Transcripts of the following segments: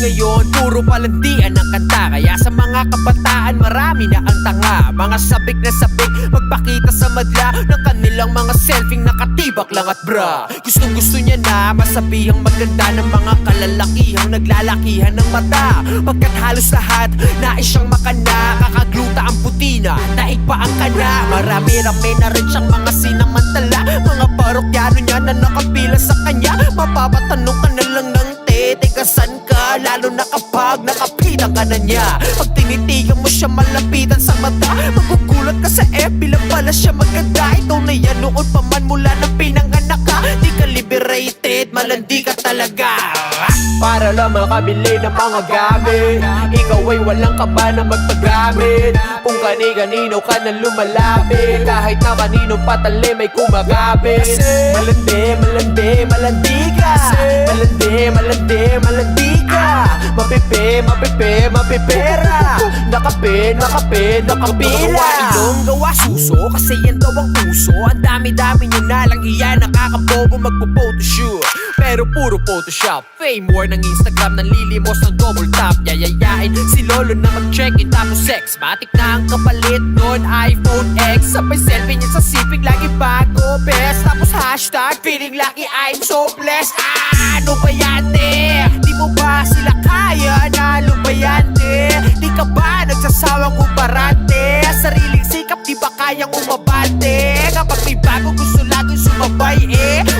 ngayon, puro palandian ang kanta. Kaya sa mga kabataan, marami na ang tanga. Mga sabik na sabik, magpakita sa madla ng kanilang mga selfie nakatibak lang at bra. Gustong gusto niya na masabihang maganda ng mga kalalakihang naglalakihan ng mata. Pagkat halos lahat, nais siyang makana. Kakagluta ang putina, daig pa ang kana. Marami-rami na rin siyang mga sinamantala. Mga parokyano niya na nakapila sa kanya. Mapapatanong ka na lang ng tigasan ka, lalo na kapag nakapitan ka na niya. Pag tinitigan mo siya malapitan sa mata, magugulat ka sa FB lang pala siya maganda. Ikaw na yan noon pa man mula nang pinanganak ka. Di ka liberated, malandi ka talaga. Para lang makabili ng mga gamit, ikaw ay walang kaba na magpagamit. Kung kani-kanino ka na lumalapit, kahit na kanino patali may kumagapit. Malandi, malandi, malandi ka. Malandi, malandi, malandi ka. Mapipera. Nakapila. Ilong gawa suso, kasi yan daw ang uso. Ang dami-dami nyo na lang iyan, nakakabobo magpo-photoshoot. Pero puro Photoshop, fame war ng Instagram, nanlilimos ng double tap. Yayayain si lolo na mag-check-in tapos sex. Matik na ang kapalit nun, iPhone X. Sabay selfie niya sa sipig, lagi bago best. Tapos hashtag, feeling lucky I'm so blessed. Ano ba yan, te? Di mo ba sila kaya? Ano ba yan, te? Di ka ba nagsasawang umarante? Sariling sikap, di ba kayang umabante? Kapag may bago gusto laging sumabay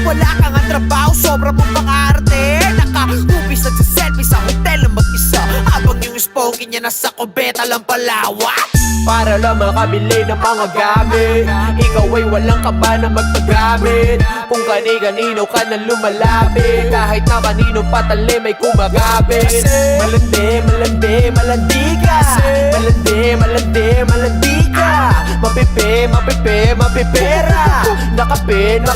wala kang ang trabaho, sobra mong pang-arte. Naka-hubis nagsiselfie sa hotel na mag-isa, habang yung sponky niya nasa kubeta lang palawa. Para lang makabili ng mga gamit, ikaw ay walang kaba na magpagamit. Kung kani-kanino ka na lumalapit, kahit na kanino patali may kumagapit. Malandi, malandi, malandi ka. Malandi, malandi, malandi ka. Mapipera. Nakapila.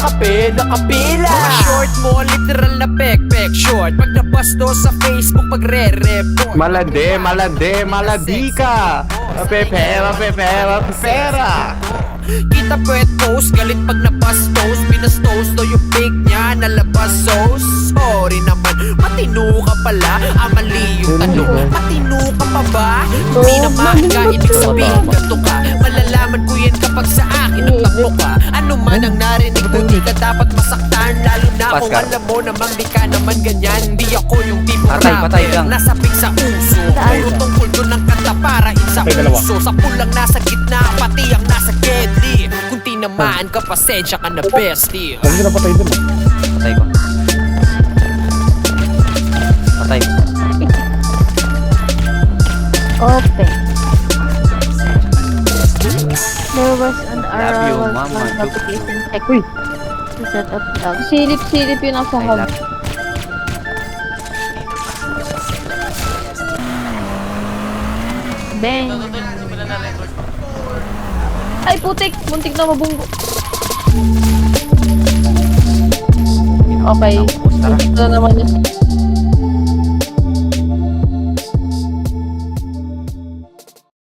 Mga short mo, literal na pek short. Pag nabasto sa Facebook, pagre-report. Malandi ka. Mapipera. Kita pwet post, galit pag nabastos. Binastos daw yung fake niya, nalabas sauce. Sorry naman, matino ka pala. Mali yung tanong, matino ka pa ba? Hindi naman ka, ibig sabihin ganto ka. Malalaman ko yan kapag sa akin nagtakbo ka. Ano man ang narinig ko, di ka dapat masaktan. Lalo na kung alam mo namang di ka naman ganyan. Di ako yung tipo rapper, nasapik sa uso. Puro tungkol doon ng kanta para sa uso. Sa pulang nasa gitna, pati ang nasa deadly. Kung tinamaan ka, pasensya ka na bestie. Huwag nyo na patay dun. Patay ko. Open. There was an arrival notification check to set up log. Silip-silip yun ang sahog. Bang! Ay, putik! Muntik na mabunggo. Okay. Muntik na naman yun.